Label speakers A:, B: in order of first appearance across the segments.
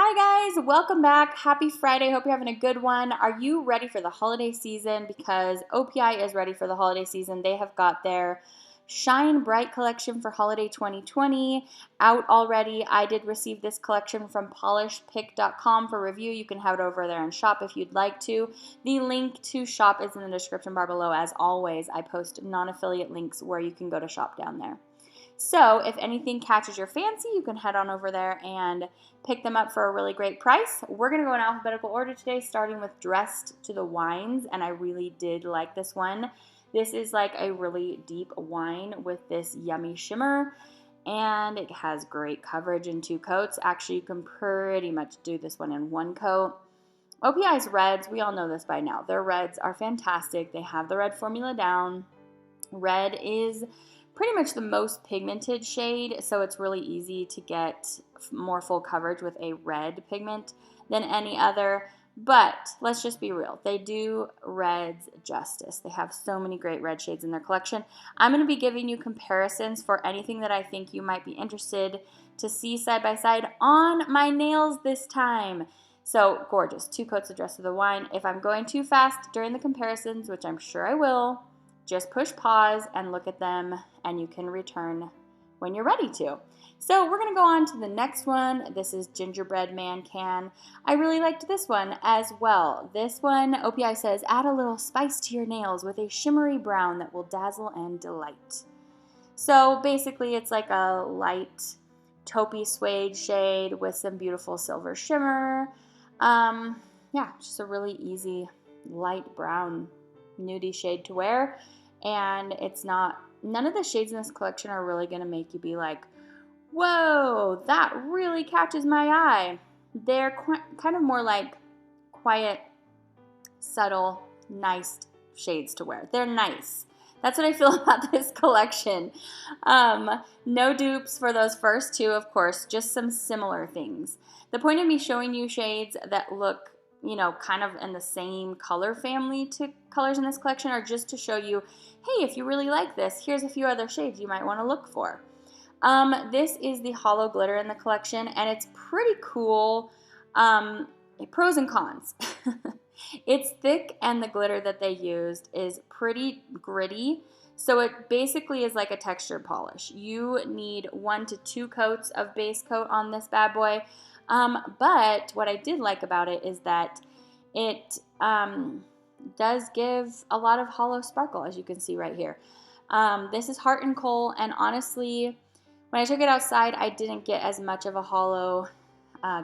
A: Hi guys, welcome back. Happy Friday. Hope you're having a good one. Are you ready for the holiday season? Because OPI is ready for the holiday season. They have got their Shine Bright collection for holiday 2020 out already. I did receive this collection from polishedpick.com for review. You can head over there and shop if you'd like to. The link to shop is in the description bar below. As always, I post non-affiliate links where you can go to shop down there. So if anything catches your fancy, you can head on over there and pick them up for a really great price. We're going to go in alphabetical order today, starting with Dressed to the Wines, and I really did like this one. This is like a really deep wine with this yummy shimmer, and it has great coverage in 2 coats. Actually, you can pretty much do this one in 1 coat. OPI's reds, we all know this by now. Their reds are fantastic. They have the red formula down. Red is pretty much the most pigmented shade, so it's really easy to get more full coverage with a red pigment than any other. But let's just be real, they do reds justice. They have so many great red shades in their collection. I'm going to be giving you comparisons for anything that I think you might be interested to see side by side on my nails this time. So gorgeous, 2 coats of Dressed to the Wine. If I'm going too fast during the comparisons, which I'm sure I will, just push pause and look at them, and you can return when you're ready to. So we're going to go on to the next one. This is Gingerbread Man Can. I really liked this one as well. This one, OPI says, add a little spice to your nails with a shimmery brown that will dazzle and delight. So basically it's like a light taupey suede shade with some beautiful silver shimmer. Yeah, just a really easy light brown nudie shade to wear. And it's not, none of the shades in this collection are really going to make you be like, whoa, that really catches my eye. They're kind of more like quiet, subtle, nice shades to wear. They're nice. That's what I feel about this collection. No dupes for those first 2, of course, just some similar things. The point of me showing you shades that look, you know, kind of in the same color family to colors in this collection are just to show you, hey, if you really like this, here's a few other shades you might want to look for. This is the hollow glitter in the collection, and it's pretty cool. Pros and cons. It's thick, and the glitter that they used is pretty gritty, so it basically is like a textured polish. You need 1 to 2 coats of base coat on this bad boy. But what I did like about it is that it does give a lot of hollow sparkle, as you can see right here. This is Heart and Coal, and honestly, when I took it outside, I didn't get as much of a hollow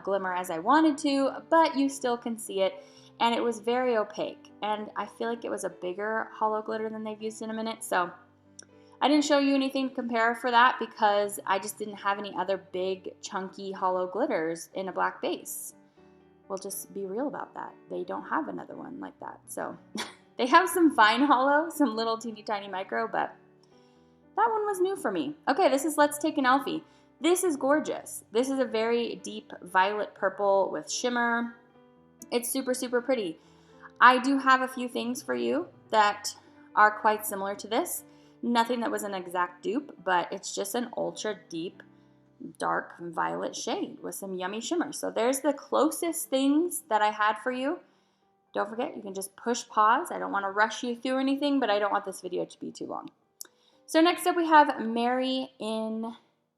A: glimmer as I wanted to, but you still can see it, and it was very opaque, and I feel like it was a bigger hollow glitter than they've used in a minute, so I didn't show you anything to compare for that because I just didn't have any other big, chunky, hollow glitters in a black base. We'll just be real about that. They don't have another one like that. So they have some fine hollow, some little teeny tiny micro, but that one was new for me. Okay, this is Let's Take an Elfie. This is gorgeous. This is a very deep violet purple with shimmer. It's super, super pretty. I do have a few things for you that are quite similar to this. Nothing that was an exact dupe, but it's just an ultra deep, dark violet shade with some yummy shimmer. So there's the closest things that I had for you. Don't forget, you can just push pause. I don't want to rush you through anything, but I don't want this video to be too long. So next up we have Mary in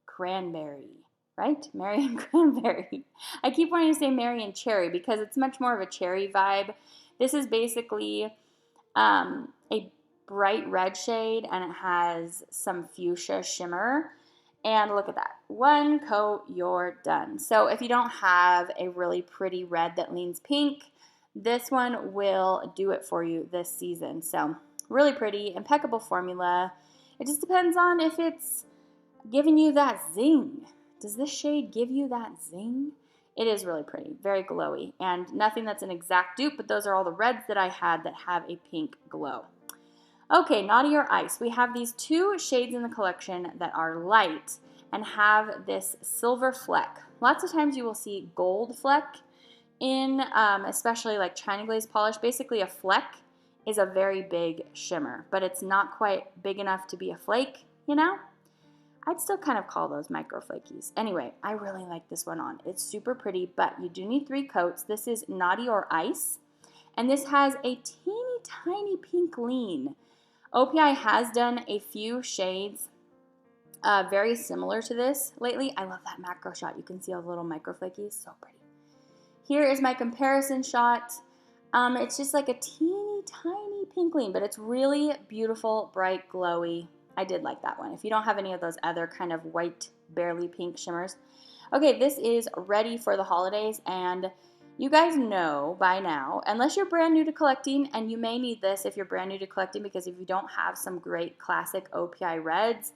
A: Cranberry, right? Mary in Cranberry. I keep wanting to say Mary in Cherry because it's much more of a cherry vibe. This is basically a bright red shade, and it has some fuchsia shimmer. And look at that. 1 coat, you're done. So if you don't have a really pretty red that leans pink, this one will do it for you this season. So really pretty, impeccable formula. It just depends on if it's giving you that zing. Does this shade give you that zing? It is really pretty, very glowy, and nothing that's an exact dupe, but those are all the reds that I had that have a pink glow. Okay, Naughty or Ice. We have these 2 shades in the collection that are light and have this silver fleck. Lots of times you will see gold fleck in, especially like China Glaze polish. Basically a fleck is a very big shimmer, but it's not quite big enough to be a flake, you know? I'd still kind of call those microflakies. Anyway, I really like this one on. It's super pretty, but you do need 3 coats. This is Naughty or Ice, and this has a teeny tiny pink lean. OPI has done a few shades very similar to this lately. I love that macro shot. You can see all the little microflakies. So pretty. Here is my comparison shot. It's just like a teeny tiny pink lean, but it's really beautiful, bright, glowy. I did like that one. If you don't have any of those other kind of white, barely pink shimmers. Okay, this is ready for the holidays, and you guys know by now, unless you're brand new to collecting, and you may need this if you're brand new to collecting, because if you don't have some great classic OPI reds,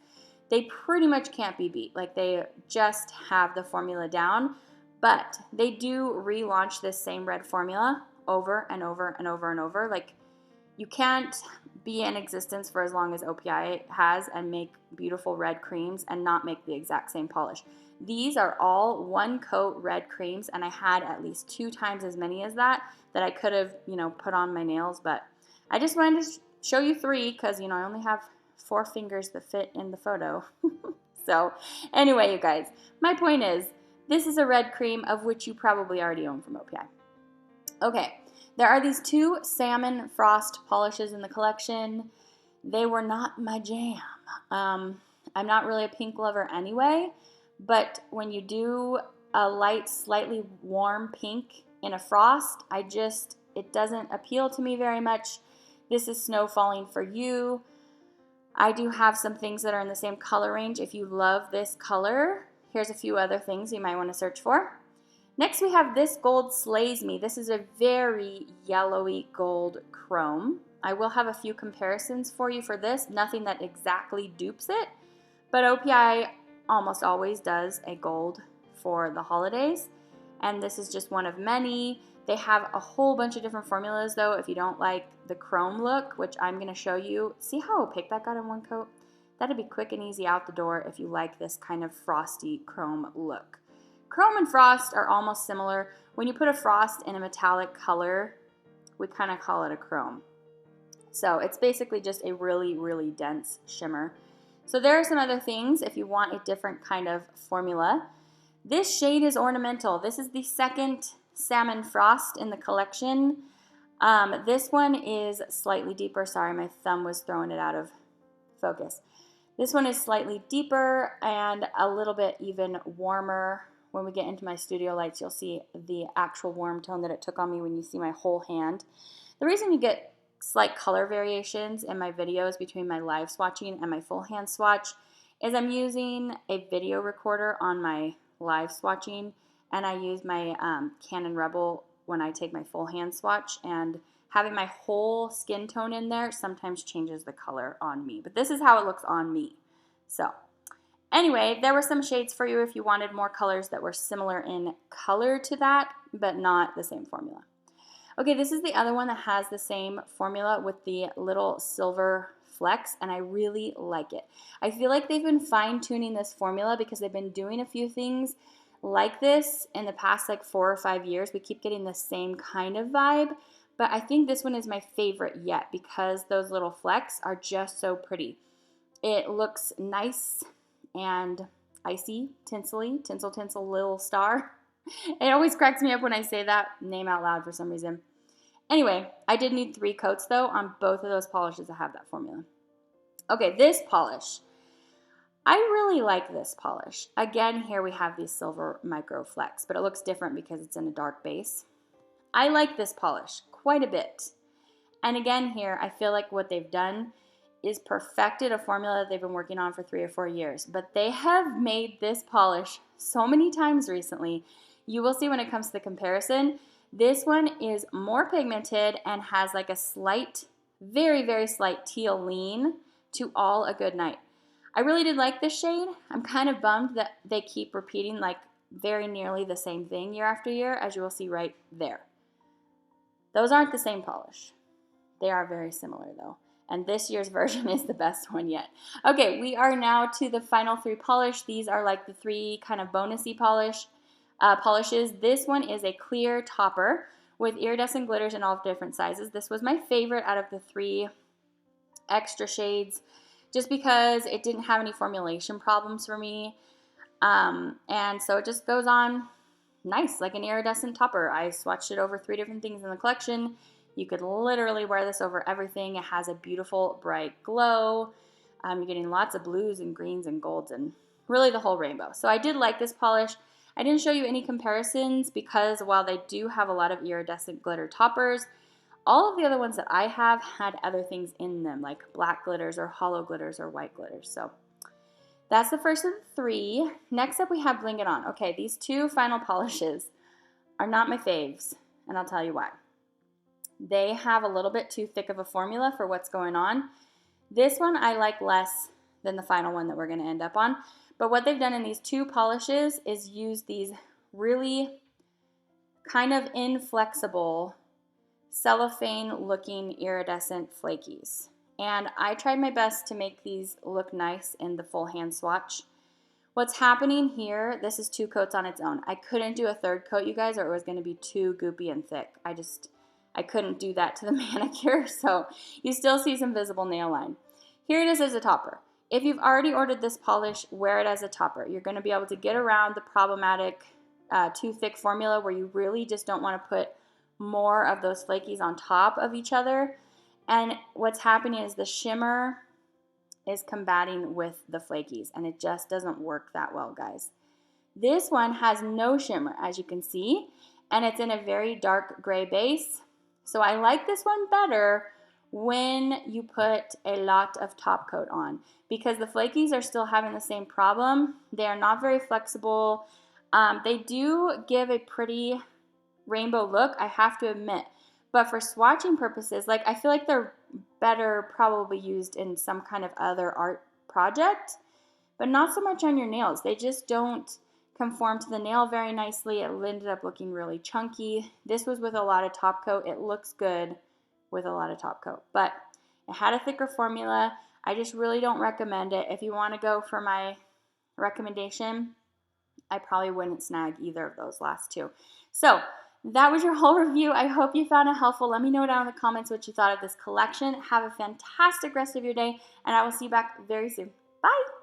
A: they pretty much can't be beat. Like, they just have the formula down, but they do relaunch this same red formula over and over and over and over. Like, you can't be in existence for as long as OPI has and make beautiful red creams and not make the exact same polish. These are all 1 coat red creams, and I had at least 2 times as many as that I could have, put on my nails, but I just wanted to show you 3 because, I only have 4 fingers that fit in the photo. So anyway, you guys, my point is, this is a red cream of which you probably already own from OPI. Okay. There are these 2 salmon frost polishes in the collection. They were not my jam. I'm not really a pink lover anyway, but when you do a light, slightly warm pink in a frost, it doesn't appeal to me very much. This is Snowfalling for you. I do have some things that are in the same color range. If you love this color, here's a few other things you might want to search for. Next, we have this gold Sleighs Me. This is a very yellowy gold chrome. I will have a few comparisons for you for this. Nothing that exactly dupes it, but OPI almost always does a gold for the holidays, and this is just one of many. They have a whole bunch of different formulas, though, if you don't like the chrome look, which I'm going to show you. See how opaque that got in 1 coat? That'd be quick and easy out the door if you like this kind of frosty chrome look. Chrome and frost are almost similar. When you put a frost in a metallic color, we kind of call it a chrome. So it's basically just a really, really dense shimmer. So there are some other things if you want a different kind of formula. This shade is Ornamental. This is the 2nd Salmon Frost in the collection. This one is slightly deeper. Sorry, my thumb was throwing it out of focus. This one is slightly deeper and a little bit even warmer. When we get into my studio lights, you'll see the actual warm tone that it took on me when you see my whole hand. The reason you get slight color variations in my videos between my live swatching and my full hand swatch is I'm using a video recorder on my live swatching, and I use my Canon Rebel when I take my full hand swatch, and having my whole skin tone in there sometimes changes the color on me. But this is how it looks on me. So anyway, there were some shades for you if you wanted more colors that were similar in color to that, but not the same formula. Okay, this is the other one that has the same formula with the little silver flecks, and I really like it. I feel like they've been fine-tuning this formula because they've been doing a few things like this in the past like 4 or 5 years. We keep getting the same kind of vibe, but I think this one is my favorite yet because those little flecks are just so pretty. It looks nice and icy, tinsely, tinsel, tinsel, little star. It always cracks me up when I say that name out loud for some reason. Anyway, I did need 3 coats though on both of those polishes that have that formula. Okay, this polish. I really like this polish. Again, here we have these silver microflex, but it looks different because it's in a dark base. I like this polish quite a bit. And again here, I feel like what they've done is perfected a formula that they've been working on for 3 or 4 years. But they have made this polish so many times recently. You will see when it comes to the comparison. This one is more pigmented and has like a slight, very, very slight teal lean to All a Good Night. I really did like this shade. I'm kind of bummed that they keep repeating like very nearly the same thing year after year, as you will see right there. Those aren't the same polish. They are very similar though. And this year's version is the best one yet. Okay, we are now to the final 3 polish. These are like the 3 kind of bonusy polishes. This one is a clear topper with iridescent glitters in all different sizes. This was my favorite out of the 3 extra shades. just because it didn't have any formulation problems for me. And so it just goes on nice, like an iridescent topper. I swatched it over 3 different things in the collection. You could literally wear this over everything. It has a beautiful bright glow. You're getting lots of blues and greens and golds and really the whole rainbow. So I did like this polish. I didn't show you any comparisons because while they do have a lot of iridescent glitter toppers, all of the other ones that I have had other things in them, like black glitters or hollow glitters or white glitters. So that's the first of the 3. Next up, we have Bling It On. Okay, these 2 final polishes are not my faves, and I'll tell you why. They have a little bit too thick of a formula for what's going on. This one I like less than the final one that we're going to end up on. But what they've done in these 2 polishes is use these really kind of inflexible cellophane-looking iridescent flakies. And I tried my best to make these look nice in the full hand swatch. What's happening here, this is 2 coats on its own. I couldn't do a 3rd coat, you guys, or it was going to be too goopy and thick. I couldn't do that to the manicure, so you still see some visible nail line. Here it is as a topper. If you've already ordered this polish, wear it as a topper. You're going to be able to get around the problematic too thick formula where you really just don't want to put more of those flakies on top of each other. And what's happening is the shimmer is combating with the flakies, and it just doesn't work that well, guys. This one has no shimmer, as you can see, and it's in a very dark gray base. So I like this one better when you put a lot of top coat on because the flakies are still having the same problem. They are not very flexible. They do give a pretty rainbow look, I have to admit. But for swatching purposes, like I feel like they're better probably used in some kind of other art project, but not so much on your nails. They just don't conform to the nail very nicely. It ended up looking really chunky. This was with a lot of top coat. It looks good with a lot of top coat, but it had a thicker formula. I just really don't recommend it. If you want to go for my recommendation, I probably wouldn't snag either of those last 2. So that was your whole review. I hope you found it helpful. Let me know down in the comments what you thought of this collection. Have a fantastic rest of your day, and I will see you back very soon. Bye!